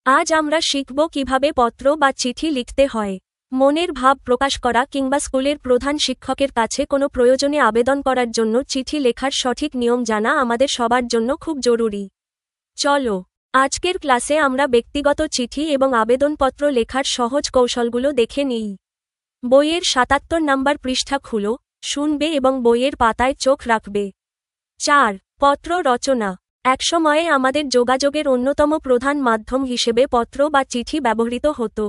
আজ আমরা শিখব কিভাবে পত্র বা চিঠি লিখতে হয়, মনের ভাব প্রকাশ করা কিংবা স্কুলের প্রধান শিক্ষকের কাছে কোনো প্রয়োজনে আবেদন করার জন্য চিঠি লেখার সঠিক নিয়ম জানা আমাদের সবার জন্য খুব জরুরি। চলো, আজকের ক্লাসে আমরা ব্যক্তিগত চিঠি এবং আবেদনপত্র লেখার সহজ কৌশলগুলো দেখে নিই। বইয়ের ৭৭ নম্বর পৃষ্ঠা খুলো, শুনবে এবং বইয়ের পাতায় চোখ রাখবে। ৪. পত্র রচনা। একসময়ে আমাদের যোগাযোগের অন্যতম প্রধান মাধ্যম হিসেবে পত্র বা চিঠি ব্যবহৃত হতো।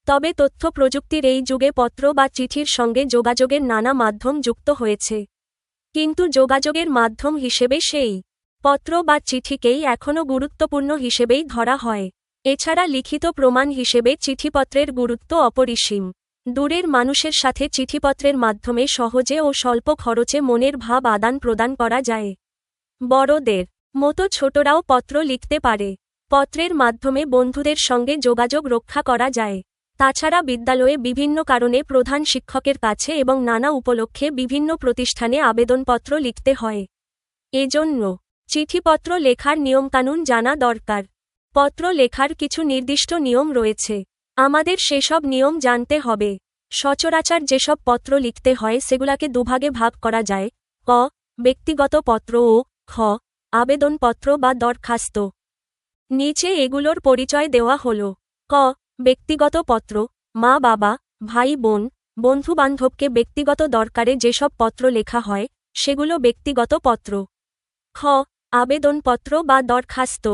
তবে তথ্য প্রযুক্তির এই যুগে পত্র বা চিঠির সঙ্গে যোগাযোগের নানা মাধ্যম যুক্ত হয়েছে। কিন্তু যোগাযোগের মাধ্যম হিসেবে সেই পত্র বা চিঠিকেই এখনও গুরুত্বপূর্ণ হিসেবেই ধরা হয়। এছাড়া লিখিত প্রমাণ হিসেবে চিঠিপত্রের গুরুত্ব অপরিসীম। দূরের মানুষের সাথে চিঠিপত্রের মাধ্যমে সহজে ও স্বল্প খরচে মনের ভাব আদান প্রদান করা যায়। বড়দের মতো ছোটরাও পত্র লিখতে পারে। পত্রের মাধ্যমে বন্ধুদের সঙ্গে যোগাযোগ রক্ষা করা যায়। তাছাড়া বিদ্যালয়ে বিভিন্ন কারণে প্রধান শিক্ষকের কাছে এবং নানা উপলক্ষে বিভিন্ন প্রতিষ্ঠানে আবেদনপত্র লিখতে হয়। এজন্য চিঠিপত্র লেখার নিয়মকানুন জানা দরকার। পত্র লেখার কিছু নির্দিষ্ট নিয়ম রয়েছে, আমাদের সেসব নিয়ম জানতে হবে। সচরাচর যেসব পত্র লিখতে হয় সেগুলাকে দুভাগে ভাগ করা যায়: ক. ব্যক্তিগত পত্র ও খ. আবেদনপত্র বা দরখাস্ত। নিচে এগুলোর পরিচয় দেওয়া হল। ক. ব্যক্তিগত পত্র। মা বাবা, ভাই বোন, বন্ধুবান্ধবকে ব্যক্তিগত দরকারে যেসব পত্র লেখা হয় সেগুলো ব্যক্তিগত পত্র। খ. আবেদনপত্র বা দরখাস্ত।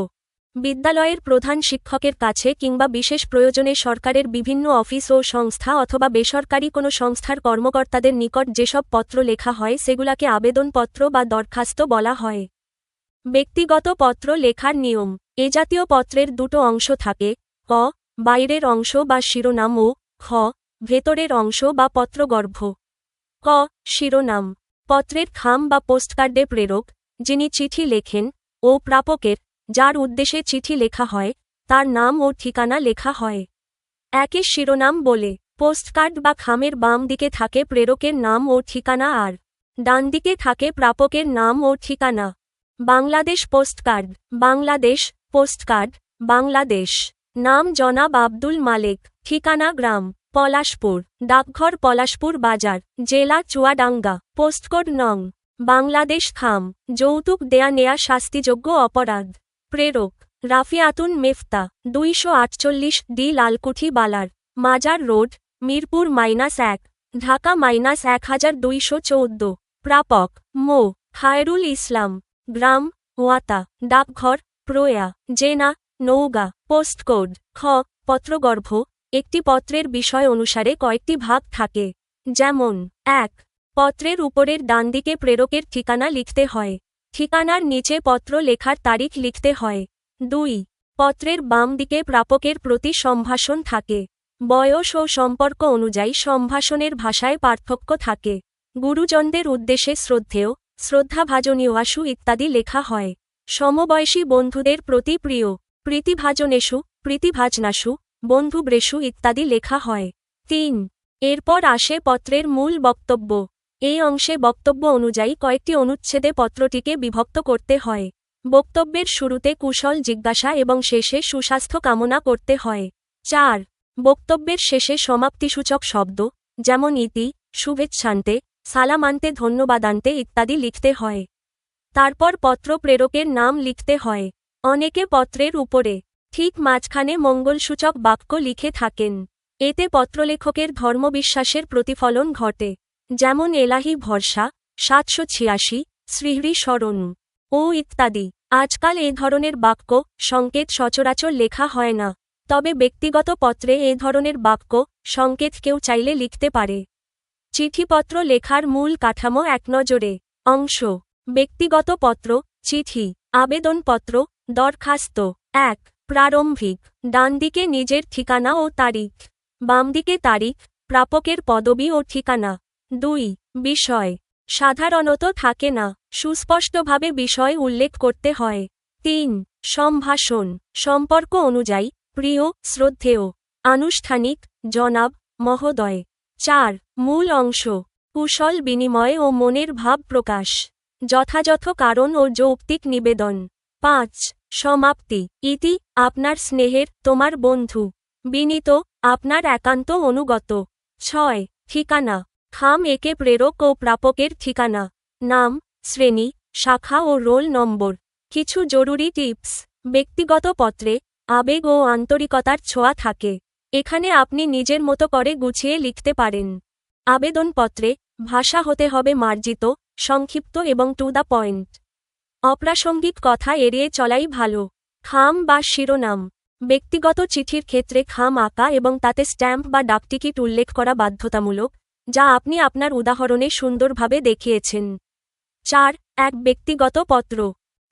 বিদ্যালয়ের প্রধান শিক্ষকের কাছে কিংবা বিশেষ প্রয়োজনে সরকারের বিভিন্ন অফিস ও সংস্থা অথবা বেসরকারি কোনো সংস্থার কর্মকর্তাদের নিকট যেসব পত্র লেখা হয় সেগুলাকে আবেদনপত্র বা দরখাস্ত বলা হয়। ব্যক্তিগত পত্র লেখার নিয়ম। এ জাতীয় পত্রের দুটো অংশ থাকে: ক. বাইরের অংশ বা শিরোনাম ও খ. ভেতরের অংশ বা পত্রগর্ভ। ক. শিরোনাম। পত্রের খাম বা পোস্টকার্ডে প্রেরক, যিনি চিঠি লেখেন, ও প্রাপকের, যার উদ্দেশ্যে চিঠি লেখা হয়, তার নাম ও ঠিকানা লেখা হয়। একে শিরোনাম বলে। পোস্টকার্ড বা খামের বাম দিকে থাকে প্রেরকের নাম ও ঠিকানা আর ডান দিকে থাকে প্রাপকের নাম ও ঠিকানা। বাংলাদেশ পোস্টকার্ড। বাংলাদেশ পোস্টকার্ড। বাংলাদেশ। নাম জনাব আব্দুল মালেক। ঠিকানা গ্রাম পলাশপুর। ডাকঘর পলাশপুর বাজার, জেলা চুয়াডাঙ্গা। পোস্টকোড নং। বাংলাদেশ খাম। যৌতুক দেয়া নেয়া শাস্তিযোগ্য অপরাধ। প্রেরক রাফিয়াতুন মেফতা, 248 ডি লালকুঠি বালার, মাজার রোড, মিরপুর -1, ঢাকা -1214। প্রাপক মো. খায়রুল ইসলাম। গ্রাম ওয়াতা। ডাকঘর প্রয়া, জেনা, নওগাঁ। পোস্টকোড। খ. পত্রগর্ভ। একটি পত্রের বিষয় অনুসারে কয়েকটি ভাগ থাকে, যেমন: ১. পত্রের উপরের ডান দিকে প্রেরকের ঠিকানা লিখতে হয়। ঠিকানার নিচে পত্র লেখার তারিখ লিখতে হয়। ২. পত্রের বাম দিকে প্রাপকের প্রতি সম্ভাষণ থাকে। বয়স ও সম্পর্ক অনুযায়ী সম্ভাষণের ভাষায় পার্থক্য থাকে। গুরুজনদের উদ্দেশ্যে শ্রদ্ধেয়, শ্রদ্ধাভাজনীয় আশু ইত্যাদি লেখা হয়। সমবয়সী বন্ধুদের প্রতি প্রিয়, প্রীতিভাজনেষু, প্রীতিভাজনাশু, বন্ধুব্রেষু ইত্যাদি লেখা হয়। ৩. এরপর আসে পত্রের মূল বক্তব্য। এই অংশে বক্তব্য অনুযায়ী কয়েকটি অনুচ্ছেদে পত্রটিকে বিভক্ত করতে হয়। বক্তব্যের শুরুতে কুশল জিজ্ঞাসা এবং শেষে সুস্বাস্থ্য কামনা করতে হয়। ৪. বক্তব্যের শেষে সমাপ্তিসূচক শব্দ, যেমন ইতি, শুভেচ্ছান্তে, সালামান্তে, ধন্যবাদান্তে ইত্যাদি লিখতে হয়। তারপর পত্র প্রেরকের নাম লিখতে হয়। অনেকে পত্রের উপরে ঠিক মাঝখানে মঙ্গলসূচক বাক্য লিখে থাকেন। এতে পত্রলেখকের ধর্মবিশ্বাসের প্রতিফলন ঘটে, যেমন এলাহি ভরসা, ৭৮৬, শ্রীহরি শরণ ও ইত্যাদি। আজকাল এ ধরনের বাক্য সংকেত সচরাচর লেখা হয় না, তবে ব্যক্তিগত পত্রে এ ধরনের বাক্য সংকেত কেউ চাইলে লিখতে পারে। চিঠিপত্র লেখার মূল কাঠামো একনজরে। অংশ: ব্যক্তিগত পত্র, চিঠি, আবেদনপত্র, দরখাস্ত। ১. প্রারম্ভিক। ডান দিকে নিজের ঠিকানা ও তারিখ, বাম দিকে তারিখ, প্রাপকের পদবি ও ঠিকানা। ২. বিষয়। সাধারণত থাকে না, সুস্পষ্টভাবে বিষয় উল্লেখ করতে হয়। ৩. সম্ভাষণ। সম্পর্ক অনুযায়ী প্রিয়, শ্রদ্ধেয়, আনুষ্ঠানিক, জনাব, মহোদয়। ৪. মূল অংশ। কুশল বিনিময় ও মনের ভাব প্রকাশ, যথাযথ কারণ ও যৌক্তিক নিবেদন। ৫. সমাপ্তি। ইতি, আপনার স্নেহের, তোমার বন্ধু। বিনীত, আপনার একান্ত অনুগত। 6 ঠিকানা। খাম একে প্রেরক ও প্রাপকের ঠিকানা। নাম, শ্রেণী, শাখা ও রোল নম্বর। কিছু জরুরি টিপস। ব্যক্তিগত পত্রে আবেগ ও আন্তরিকতার ছোঁয়া থাকে। এখানে আপনি নিজের মতো করে গুছিয়ে লিখতে পারেন। আবেদনপত্রে ভাষা হতে হবে মার্জিত, সংক্ষিপ্ত এবং টু দ্য পয়েন্ট। অপ্রাসঙ্গিক কথা এড়িয়ে চলাই ভালো। খাম বা শিরোনাম। ব্যক্তিগত চিঠির ক্ষেত্রে খাম আঁকা এবং তাতে স্ট্যাম্প বা ডাকটিকিট উল্লেখ করা বাধ্যতামূলক, যা আপনি আপনার উদাহরণে সুন্দরভাবে দেখিয়েছেন। 4 এক ব্যক্তিগত পত্র।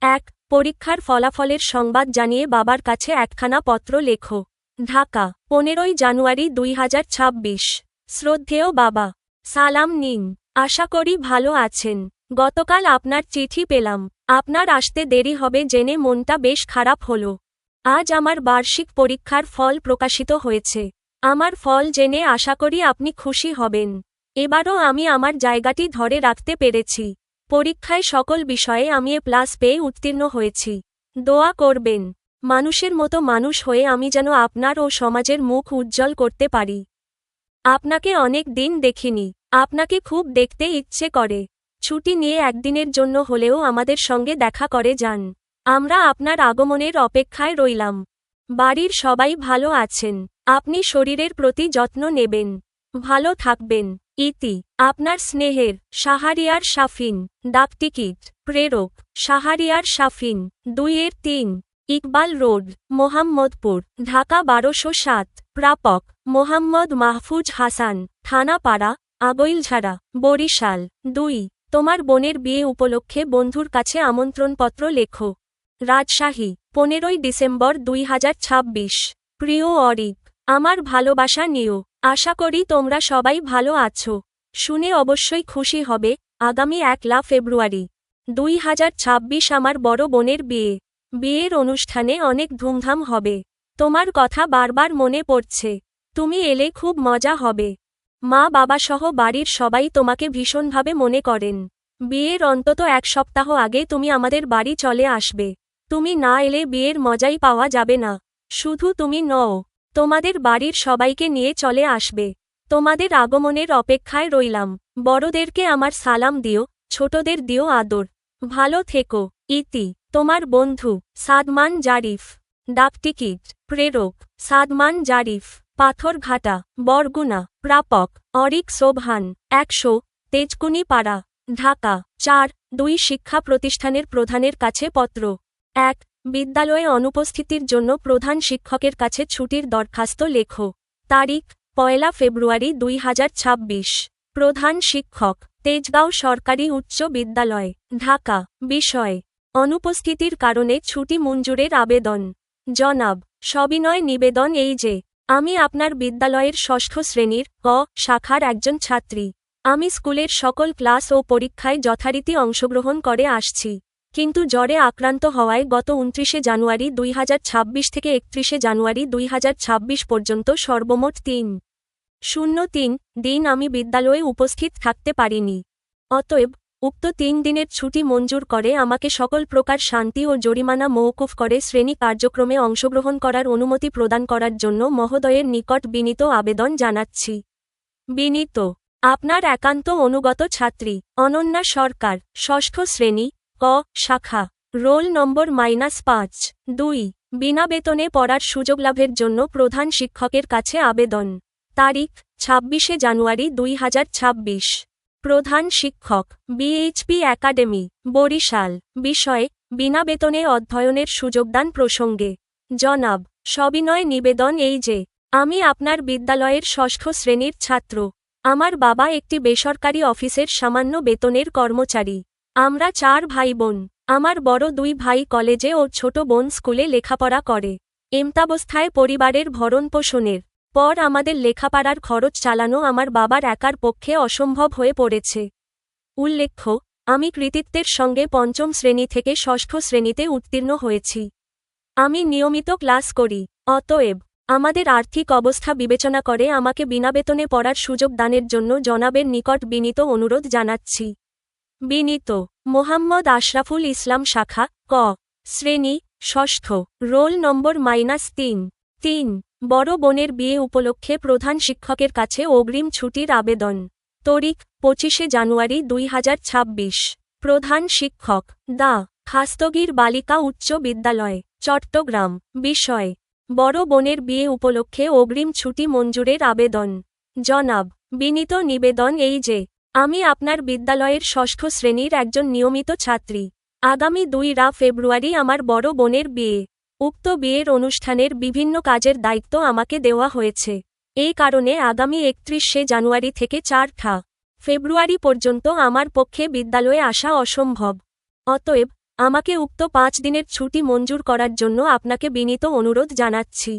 1 পরীক্ষার ফলাফলের সংবাদ জানিয়ে বাবার কাছে একখানা পত্র লেখো। ঢাকা, 15 জানুয়ারি 2026। শ্রদ্ধেয় বাবা, সালাম নিন। আশা করি ভালো আছেন। গতকাল আপনার চিঠি পেলাম। আপনার আসতে দেরি হবে জেনে মনটা বেশ খারাপ হলো। আজ আমার বার্ষিক পরীক্ষার ফল প্রকাশিত হয়েছে। আমার ফল জেনে আশা করি আপনি খুশি হবেন। এবারও আমি আমার জায়গাটি ধরে রাখতে পেরেছি। পরীক্ষায় সকল বিষয়ে আমি এ+ পেয়ে উত্তীর্ণ হয়েছি। দোয়া করবেন, মানুষের মতো মানুষ হয়ে আমি যেন আপনার ও সমাজের মুখ উজ্জ্বল করতে পারি। আপনাকে অনেক দিন দেখিনি। আপনাকে খুব দেখতে ইচ্ছে করে। ছুটি নিয়ে একদিনের জন্য হলেও আমাদের সঙ্গে দেখা করে যান। আমরা আপনার আগমনের অপেক্ষায় রইলাম। বাড়ির সবাই ভালো আছেন। আপনি শরীরের প্রতি যত্ন নেবেন। ভালো থাকবেন। ইতি, আপনার স্নেহের, শাহরিয়ার শাফিন। ডাকটিকিট, প্রেরক, শাহরিয়ার শাফিন, 2-3 ইকবাল রোড, মোহাম্মদপুর, ঢাকা 1207। প্রাপক, মোহাম্মদ মাহফুজ হাসান, থানাপাড়া, আগৈলঝাড়া, বরিশাল। 2 তোমার বোনের বিয়ে উপলক্ষে বন্ধুর কাছে আমন্ত্রণপত্র লেখো। রাজশাহী, 15 ডিসেম্বর 2026। প্রিয় অরিক, আমার ভালোবাসা নিও। আশা করি তোমরা সবাই ভালো আছো। শুনে অবশ্যই খুশি হবে। আগামী 1 ফেব্রুয়ারি 2026 আমার বড় বোনের বিয়ে। বিয়ের অনুষ্ঠানে অনেক ধুমধাম হবে। তোমার কথা বারবার মনে পড়ছে। তুমি এলে খুব মজা হবে। মা বাবাসহ বাড়ির সবাই তোমাকে ভীষণভাবে মনে করেন। বিয়ের অন্তত 1 সপ্তাহ আগে তুমি আমাদের বাড়ি চলে আসবে। তুমি না এলে বিয়ের মজাই পাওয়া যাবে না। শুধু তুমি নও, তোমাদের বাড়ির সবাইকে নিয়ে চলে আসবে। তোমাদের আগমনের অপেক্ষায় রইলাম। বড়দেরকে আমার সালাম দিও, ছোটদের দিও আদর। ভালো থেকো। ইতি, তোমার বন্ধু, সাদমান জারিফ। ডাকটিকিট, প্রেরক, সাদমান জারিফ, পাথরঘাটা, বরগুনা। প্রাপক, অরিক সোবহান, 100 তেজকুনি পাড়া, ঢাকা। 4-2 শিক্ষা প্রতিষ্ঠানের প্রধানের কাছে পত্র। 1 বিদ্যালয়ে অনুপস্থিতির জন্য প্রধান শিক্ষকের কাছে ছুটির দরখাস্ত লেখো। তারিখ, 1 ফেব্রুয়ারি 2026। প্রধান শিক্ষক, তেজগাঁও সরকারি উচ্চ বিদ্যালয়, ঢাকা। বিষয়, অনুপস্থিতির কারণে ছুটি মঞ্জুরের আবেদন। জনাব, সবিনয় নিবেদন এই যে, আমি আপনার বিদ্যালয়ের 6ষ্ঠ শ্রেণীর ক শাখার একজন ছাত্রী। আমি স্কুলের সকল ক্লাস ও পরীক্ষায় যথারীতি অংশগ্রহণ করে আসছি। কিন্তু জ্বরে আক্রান্ত হওয়ায় গত 29 জানুয়ারি 2026 থেকে 31 জানুয়ারি 2026 পর্যন্ত সর্বমোট 3-03 দিন আমি বিদ্যালয়ে উপস্থিত থাকতে পারিনি। অতএব, উক্ত 3 দিনের ছুটি মঞ্জুর করে আমাকে সকল প্রকার শান্তি ও জরিমানা মওকুফ করে শ্রেণী কার্যক্রমে অংশগ্রহণ করার অনুমতি প্রদান করার জন্য মহোদয়ের নিকট বিনীত আবেদন জানাচ্ছি। বিনীত, আপনার একান্ত অনুগত ছাত্রী, অনন্যা সরকার, 6ষ্ঠ শ্রেণী, ক শাখা, রোল নম্বর -5। 2 বিনা বেতনে পড়ার সুযোগ লাভের জন্য প্রধান শিক্ষকের কাছে আবেদন। তারিখ, 26 জানুয়ারি 2026। প্রধান শিক্ষক, বিএইচপি একাডেমি, বরিশাল। বিষয়, বিনা বেতনে অধ্যয়নের সুযোগদান প্রসঙ্গে। জনাব, সবিনয় নিবেদন এই যে, আমি আপনার বিদ্যালয়ের 6ষ্ঠ শ্রেণীর ছাত্র। আমার বাবা একটি বেসরকারি অফিসের সামান্য বেতনের কর্মচারী। আমরা 4 ভাই বোন। আমার বড় 2 ভাই কলেজে ও ছোট বোন স্কুলে লেখাপড়া করে। এমতাবস্থায় পরিবারের ভরণপোষণের পর আমাদের লেখাপড়ার খরচ চালানো আমার বাবার একার পক্ষে অসম্ভব হয়ে পড়েছে। উল্লেখ্য, আমি কৃতিত্বের সঙ্গে 5ম শ্রেণী থেকে 6ষ্ঠ শ্রেণীতে উত্তীর্ণ হয়েছি। আমি নিয়মিত ক্লাস করি। অতএব, আমাদের আর্থিক অবস্থা বিবেচনা করে আমাকে বিনা বেতনে পড়ার সুযোগ দানের জন্য জনাবের নিকট বিনীত অনুরোধ জানাচ্ছি। বিনীত, মোহাম্মদ আশরাফুল ইসলাম শাখা, ক শ্রেণী, ষষ্ঠ রোল নম্বর -3। 3 বড় বোনের বিয়ে উপলক্ষে প্রধান শিক্ষকের কাছে অগ্রিম ছুটির আবেদন। তারিখ 25 জানুয়ারি 2026। প্রধান শিক্ষক দা খাস্তগীর বালিকা উচ্চ বিদ্যালয়, চট্টগ্রাম। বিষয় বড় বোনের বিয়ে উপলক্ষে অগ্রিম ছুটি মঞ্জুরের আবেদন। জনাব, বিনীত নিবেদন এই যে, আমি আপনার বিদ্যালয়ের ষষ্ঠ শ্রেণীর একজন নিয়মিত ছাত্রী। আগামী 2 ফেব্রুয়ারি আমার বড় বোনের বিয়ে। উক্ত বিয়ের অনুষ্ঠানের বিভিন্ন কাজের দায়িত্ব আমাকে দেওয়া হয়েছে। এই কারণে আগামী 31 জানুয়ারি থেকে 4 ফেব্রুয়ারি পর্যন্ত আমার পক্ষে বিদ্যালয়ে আসা অসম্ভব। অতএব আমাকে উক্ত 5 দিনের ছুটি মঞ্জুর করার জন্য আপনাকে বিনীত অনুরোধ জানাচ্ছি।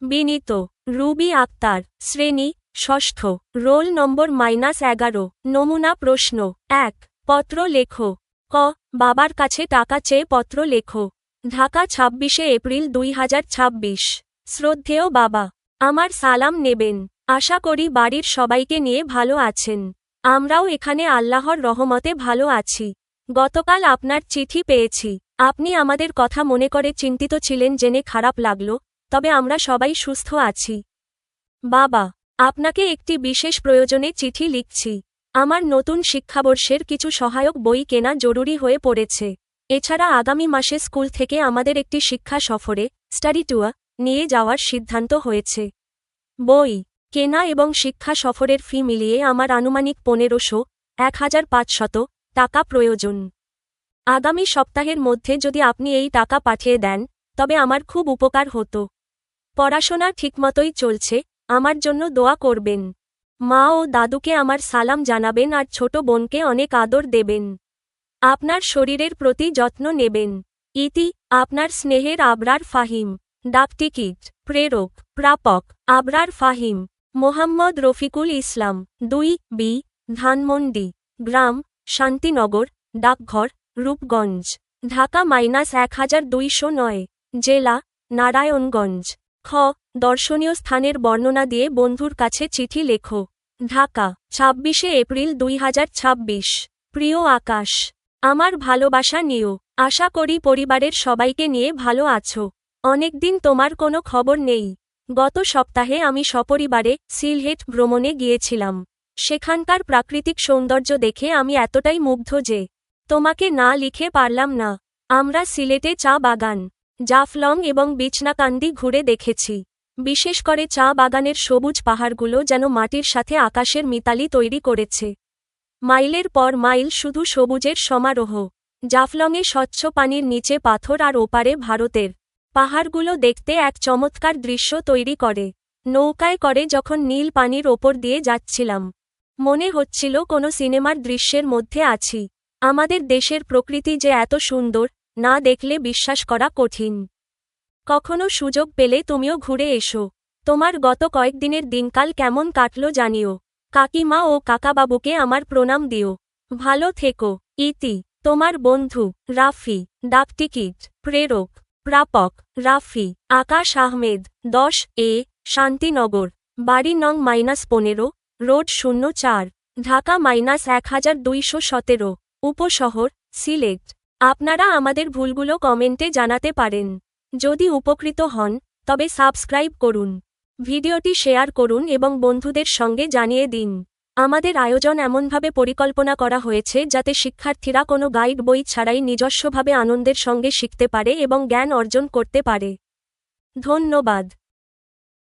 বিনীত রুবি আক্তার, শ্রেণী ষষ্ঠ, রোল নম্বর -11। নমুনা প্রশ্ন 1 পত্র লেখো। ক বাবার কাছে টাকা চেয়ে পত্র লেখো। ঢাকা 26 এপ্রিল 2026। শ্রদ্ধেয় বাবা, আমার সালাম নেবেন। আশা করি বাড়ির সবাইকে নিয়ে ভালো আছেন। আমরাও এখানে আল্লাহর রহমতে ভালো আছি। গতকাল আপনার চিঠি পেয়েছি। আপনি আমাদের কথা মনে করে চিন্তিত ছিলেন জেনে খারাপ লাগলো, তবে আমরা সবাই সুস্থ আছি। বাবা, আপনাকে একটি বিশেষ প্রয়োজনে চিঠি লিখছি। আমার নতুন শিক্ষাবর্ষের কিছু সহায়ক বই কেনা জরুরি হয়ে পড়েছে। এছাড়া আগামী মাসে স্কুল থেকে আমাদের একটি শিক্ষা সফরে, স্টাডি ট্যুর, নিয়ে যাওয়ার সিদ্ধান্ত হয়েছে। বই কেনা এবং শিক্ষা সফরের ফি মিলিয়ে আমার আনুমানিক 1500-1500 টাকা প্রয়োজন। আগামী সপ্তাহের মধ্যে যদি আপনি এই টাকা পাঠিয়ে দেন, তবে আমার খুব উপকার হতো। পড়াশোনা ঠিকমতোই চলছে, আমার জন্য দোয়া করবেন। মা ও দাদুকে আমার সালাম জানাবেন আর ছোট বোনকে অনেক আদর দেবেন। আপনার শরীরের প্রতি যত্ন নেবেন। ইতি আপনার স্নেহের আবরার ফাহিম। ডাকটিকিট প্রেরক প্রাপক আবরার ফাহিম মোহাম্মদ রফিকুল ইসলাম, 2 ধানমন্ডি, গ্রাম শান্তিনগর, ডাকঘর রূপগঞ্জ, ঢাকা -1209, জেলা নারায়ণগঞ্জ। খ দর্শনীয় স্থানের বর্ণনা দিয়ে বন্ধুর কাছে চিঠি লেখো। ঢাকা 26 এপ্রিল 2026। প্রিয় আকাশ, আমার ভালোবাসা নিও। আশা করি পরিবারের সবাইকে নিয়ে ভালো আছো। অনেকদিন তোমার কোনো খবর নেই। গত সপ্তাহে আমি সপরিবারে সিলহেট ভ্রমণে গিয়েছিলাম। সেখানকার প্রাকৃতিক সৌন্দর্য দেখে আমি এতটাই মুগ্ধ যে তোমাকে না লিখে পারলাম না। আমরা সিলেটে চা বাগান, জাফলং এবং বিছনাকান্দি ঘুরে দেখেছি। বিশেষ করে চা বাগানের সবুজ পাহাড়গুলো যেন মাটির সাথে আকাশের মিতালি তৈরি করেছে। মাইলের পর মাইল শুধু সবুজের সমারোহ। জাফলংয়ে স্বচ্ছ পানির নিচে পাথর আর ওপারে ভারতের পাহাড়গুলো দেখতে এক চমৎকার দৃশ্য তৈরি করে। নৌকায় করে যখন নীল পানির ওপর দিয়ে যাচ্ছিলাম, মনে হচ্ছিল কোনো সিনেমার দৃশ্যের মধ্যে আছি। আমাদের দেশের প্রকৃতি যে এত সুন্দর, না দেখলে বিশ্বাস করা কঠিন। কখনো সুযোগ পেলে তুমিও ঘুরে এসো। তোমার গত কয়েকদিনের দিনকাল কেমন কাটলো জানিও। কাকিমা ও কাকাবাবুকে আমার প্রণাম দিও। ভালো থেকো। ইতি তোমার বন্ধু রাফি। ডাকটিকিট প্রেরক প্রাপক রাফি আকাশ আহমেদ, 10 শান্তিনগর, বাড়ি নং -15, রোড 04, ঢাকা -1217, উপশহর সিলেট। আপনারা আমাদের ভুলগুলো কমেন্টে জানাতে পারেন। যদি উপকৃত হন, তবে সাবস্ক্রাইব করুন, ভিডিওটি শেয়ার করুন এবং বন্ধুদের সঙ্গে জানিয়ে দিন। আমাদের আয়োজন এমনভাবে পরিকল্পনা করা হয়েছে যাতে শিক্ষার্থীরা কোনো গাইড বই ছাড়াই নিজস্বভাবে আনন্দের সঙ্গে শিখতে পারে এবং জ্ঞান অর্জন করতে পারে। ধন্যবাদ।